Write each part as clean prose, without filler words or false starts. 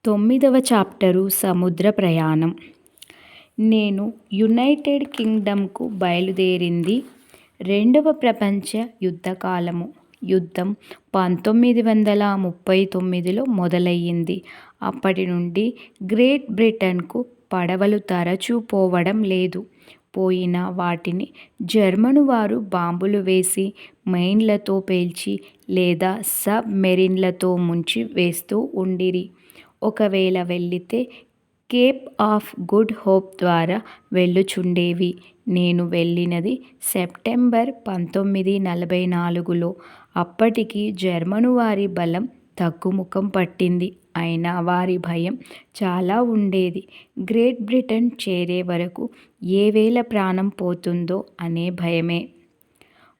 9వ chapter సముద్ర ప్రయాణం. నేను యునైటెడ్ కింగ్డమ్కు బయలుదేరింది. రెండవ ప్రపంచ యుద్ధకాలము. యుద్ధం 1939లో మొదలయ్యింది. అప్పటి నుండి గ్రేట్ బ్రిటన్కు పడవలు తరచూ పోవడం లేదు. పోయినా వాటిని జర్మనువారు బాంబులు వేసి, మైన్లతో పేల్చి లేదా సబ్ మెరిన్లతో ముంచి వేస్తూ ఉండిరి. ఒకవేళ వెళ్ళితే కేప్ ఆఫ్ గుడ్ హోప్ ద్వారా వెళ్ళుచుండేవి. నేను వెళ్ళినది సెప్టెంబర్ 1944లో. అప్పటికి జర్మనువారి బలం తగ్గుముఖం పట్టింది. అయినా వారి భయం చాలా ఉండేది. గ్రేట్ బ్రిటన్ చేరే వరకు ఏ వేళ ప్రాణం పోతుందో అనే భయమే.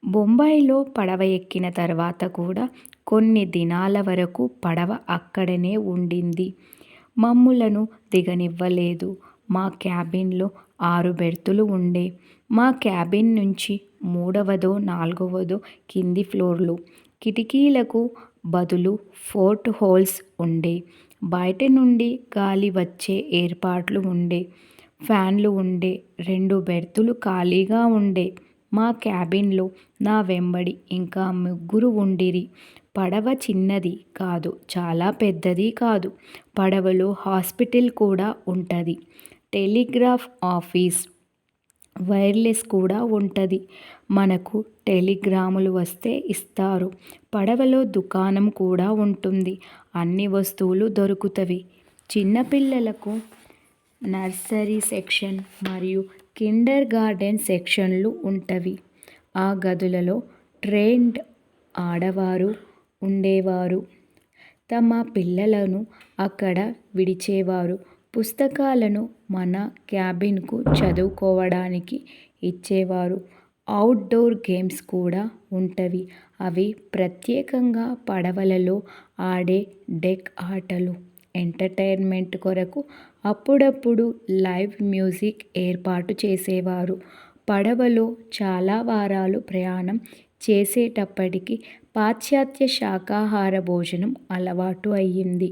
బొంబాయిలో పడవ ఎక్కిన తర్వాత కూడా కొన్ని దినాల వరకు పడవ అక్కడనే ఉండింది. మమ్ములను దిగనివ్వలేదు. మా క్యాబిన్లో 6 బెర్తులు ఉండే. మా క్యాబిన్ నుంచి 3వదో 4వదో కింది ఫ్లోర్లు. కిటికీలకు బదులు పోర్ట్ హోల్స్ ఉండే. బయట నుండి గాలి వచ్చే ఏర్పాట్లు ఉండే. ఫ్యాన్లు ఉండే. 2 బెర్తులు ఖాళీగా ఉండే. మా క్యాబిన్లో నా వెంబడి ఇంకా 3 ఉండిరి. పడవ చిన్నది కాదు, చాలా పెద్దది కాదు. పడవలో హాస్పిటల్ కూడా ఉంటది. టెలిగ్రాఫ్ ఆఫీస్, వైర్లెస్ కూడా ఉంటది. మనకు టెలిగ్రాములు వస్తే ఇస్తారు. పడవలో దుకాణం కూడా ఉంటుంది. అన్ని వస్తువులు దొరుకుతవి. చిన్నపిల్లలకు నర్సరీ సెక్షన్ మరియు కిండర్ గార్టెన్ సెక్షన్లు ఉంటవి. ఆ గదులలో ట్రైన్డ్ ఆడవారు ఉండేవారు. తమ పిల్లలను అక్కడ విడిచేవారు. పుస్తకాలను మన క్యాబిన్కు చదువుకోవడానికి ఇచ్చేవారు. అవుట్ డోర్ గేమ్స్ కూడా ఉంటవి. అవి ప్రత్యేకంగా పడవలలో ఆడే డెక్ ఆటలు. ఎంటర్టైన్మెంట్ కొరకు అప్పుడప్పుడు లైవ్ మ్యూజిక్ ఏర్పాటు చేసేవారు. పడవలో చాలా వారాలు ప్రయాణం చేసేటప్పటికి పాశ్చాత్య శాకాహార భోజనం అలవాటు అయ్యింది.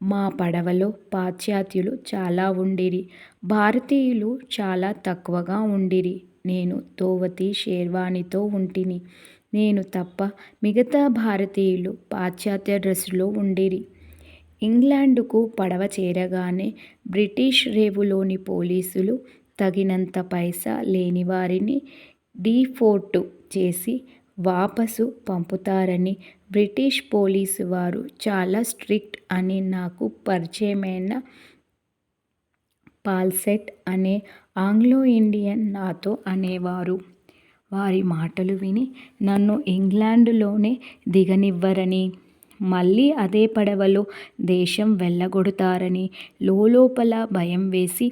మా పడవలో పాశ్చాత్యులు చాలా ఉండిరి. భారతీయులు చాలా తక్కువగా ఉండిరి. నేను ధోవతి షేర్వాణితో ఉంటిని. నేను తప్ప మిగతా భారతీయులు పాశ్చాత్య డ్రెస్సులో ఉండిరి. ఇంగ్లాండుకు పడవ చేరగానే బ్రిటిష్ రేవులోని పోలీసులు తగినంత పైసా లేనివారిని డీపోర్టు చేసి వాపసు పంపుతారని, బ్రిటిష్ పోలీసు వారు చాలా స్ట్రిక్ట్ అని నాకు పరిచయమైన పాల్సెట్ అనే ఆంగ్లో ఇండియన్ నాతో అనేవారు. వారి మాటలు విని నన్ను ఇంగ్లాండులోనే దిగనివ్వరని, మళ్ళీ అదే పడవలో దేశం వెళ్ళగొడతారని లోలోపల భయం వేసి,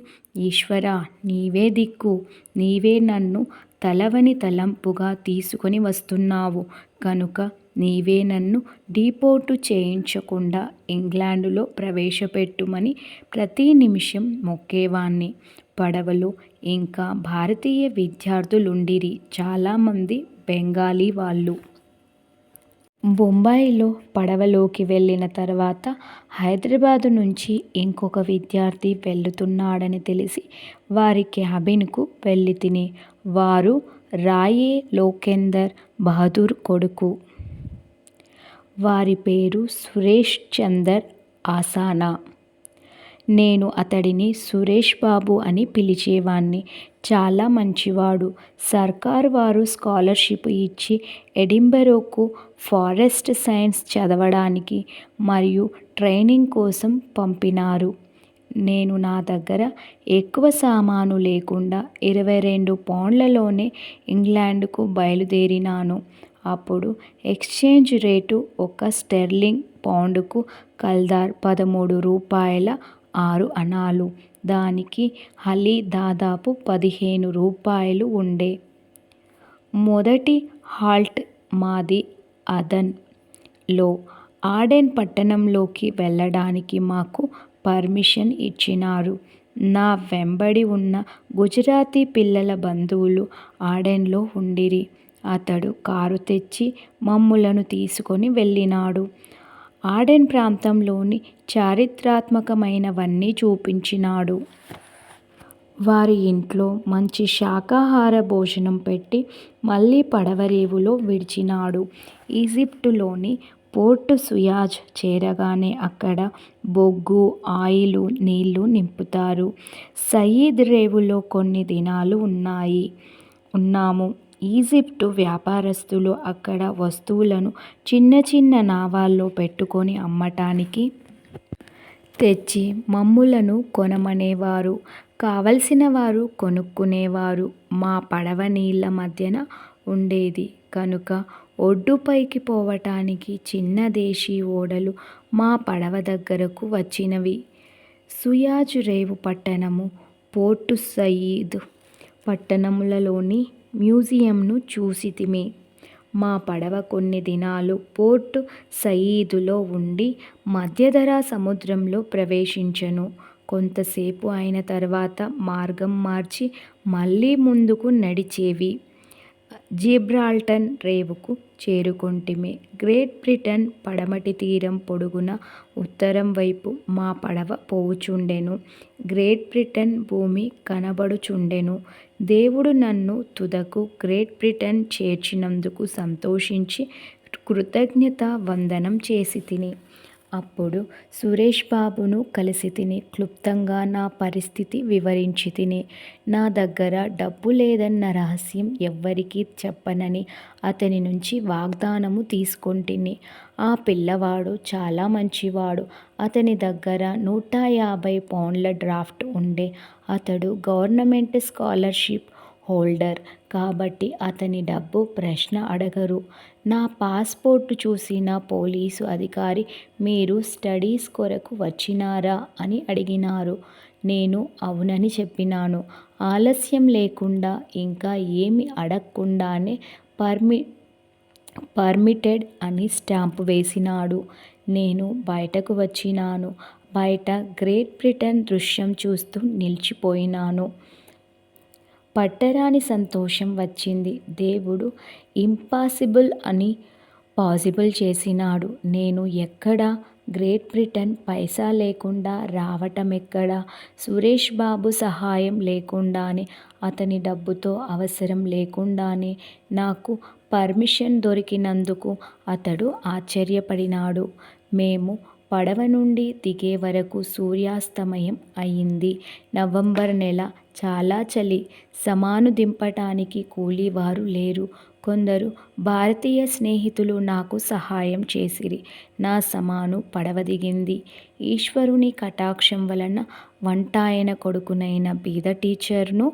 ఈశ్వరా, నీవే దిక్కు, నీవే నన్ను తలవని తలంపుగా తీసుకొని వస్తున్నావు కనుక నీవే నన్ను డీపోర్టు చేయించకుండా ఇంగ్లాండులో ప్రవేశపెట్టుమని ప్రతి నిమిషం మొక్కేవాణ్ణి. పడవలో ఇంకా భారతీయ విద్యార్థులుండిరి. చాలామంది బెంగాలీ వాళ్ళు. బొంబాయిలో పడవలోకి వెళ్ళిన తర్వాత హైదరాబాదు నుంచి ఇంకొక విద్యార్థి వెళుతున్నాడని తెలిసి వారి క్యాబిన్కు వెళ్ళితిని. వారు రాయే లోకేందర్ బహదూర్ కొడుకు. వారి పేరు సురేష్ చందర్ ఆసానా. నేను అతడిని సురేష్ బాబు అని పిలిచేవాణ్ణి. చాలా మంచివాడు. సర్కారు వారు స్కాలర్షిప్ ఇచ్చి ఎడింబరోకు ఫారెస్ట్ సైన్స్ చదవడానికి మరియు ట్రైనింగ్ కోసం పంపినారు. నేను నా దగ్గర ఎక్కువ సామాను లేకుండా 22 పౌండ్లలోనే ఇంగ్లాండుకు బయలుదేరినాను. అప్పుడు ఎక్స్చేంజ్ రేటు ఒక స్టెర్లింగ్ పౌండుకు కల్దార్ 13 రూపాయల 6 అణాలు. దానికి హలీ దాదాపు 15 రూపాయలు ఉండే. మొదటి హాల్ట్ మాది అదన్ లో. ఆడెన్ పట్టణంలోకి వెళ్ళడానికి మాకు పర్మిషన్ ఇచ్చినారు. నా వెంబడి ఉన్న గుజరాతీ పిల్లల బంధువులు ఆడెన్లో ఉండిరి. అతడు కారు తెచ్చి మమ్ములను తీసుకొని వెళ్ళినాడు. ఆడెన్ ప్రాంతంలోని చారిత్రాత్మకమైనవన్నీ చూపించినాడు. వారి ఇంట్లో మంచి శాకాహార భోజనం పెట్టి మళ్ళీ పడవరేవులో విడిచినాడు. ఈజిప్టులోని పోర్టు సుయాజ్ చేరగానే అక్కడ బొగ్గు, ఆయిలు, నీళ్లు నింపుతారు. సయీద్ రేవులో కొన్ని దినాలు ఉన్నాము. ఈజిప్టు వ్యాపారస్తులు అక్కడ వస్తువులను చిన్న చిన్న నావాల్లో పెట్టుకొని అమ్మటానికి తెచ్చి మమ్ములను కొనమనేవారు. కావలసిన వారు కొనుక్కునేవారు. మా పడవ నీళ్ల మధ్యన ఉండేది కనుక ఒడ్డుపైకి పోవటానికి చిన్న దేశీ ఓడలు మా పడవ దగ్గరకు వచ్చినవి. సుయాజ్ రేవు పట్టణము, పోర్టు సయీద్ పట్టణములలోని మ్యూజియంను చూసితిమి. మా పడవ కొన్ని దినాలు పోర్టు సయీదులో ఉండి మధ్యధరా సముద్రంలో ప్రవేశించెను. కొంతసేపు అయిన తర్వాత మార్గం మార్చి మళ్ళీ ముందుకు నడిచేవి జిబ్రాల్టర్ రేవుకు చేరుకొంటిమి. గ్రేట్ బ్రిటన్ పడమటి తీరం పొడుగున ఉత్తరం వైపు మా పడవ పోవుచుండెను. గ్రేట్ బ్రిటన్ భూమి కనబడుచుండెను. దేవుడు నన్ను తుదకు గ్రేట్ బ్రిటన్ చేర్చినందుకు సంతోషించి కృతజ్ఞత వందనం చేసితిని. అప్పుడు సురేష్ బాబును కలిసితిని. క్లుప్తంగా నా పరిస్థితి వివరించితిని. నా దగ్గర డబ్బు లేదన్న రహస్యం ఎవ్వరికీ చెప్పనని అతని నుంచి వాగ్దానము తీసుకొంటిని. ఆ పిల్లవాడు చాలా మంచివాడు. అతని దగ్గర 150 పౌండ్ల డ్రాఫ్ట్ ఉండే. అతడు గవర్నమెంట్ స్కాలర్షిప్ హోల్డర్ కాబట్టి అతని డబ్బు ప్రశ్న అడగరు. నా పాస్పోర్టు చూసిన పోలీసు అధికారి మీరు స్టడీస్ కొరకు వచ్చినారా అని అడిగినారు. నేను అవునని చెప్పినాను. ఆలస్యం లేకుండా ఇంకా ఏమీ అడక్కుండానే పర్మిటెడ్ అని స్టాంపు వేసినాడు. నేను బయటకు వచ్చినాను. బయట గ్రేట్ బ్రిటన్ దృశ్యం చూస్తూ నిలిచిపోయినాను. పట్టరాని సంతోషం వచ్చింది. దేవుడు ఇంపాసిబుల్ అని పాసిబుల్ చేసినాడు. నేను ఎక్కడ? గ్రేట్ బ్రిటన్ పైసా లేకుండా రావటమెక్కడ? సురేష్ బాబు సహాయం లేకుండానే, అతని డబ్బుతో అవసరం లేకుండానే నాకు పర్మిషన్ దొరికినందుకు అతడు ఆశ్చర్యపడినాడు. మేము పడవ నుండి దిగే వరకు సూర్యాస్తమయం అయింది. నవంబర్ నెల. చాలా చలి. సామాను దింపటానికి కూలీవారు లేరు. కొందరు భారతీయ స్నేహితులు నాకు సహాయం చేసిరి. నా సామాను పడవ దిగింది. ఈశ్వరుని కటాక్షం వలన వంటాయన కొడుకునైన బీద టీచర్ను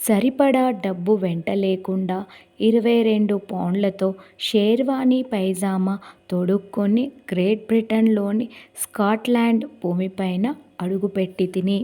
సరిపడా డబ్బు వెంట లేకుండా 22 పౌండ్లతో షేర్వానీ పైజామా తొడుక్కొని గ్రేట్ బ్రిటన్లోని స్కాట్లాండ్ భూమిపైన అడుగుపెట్టితిని.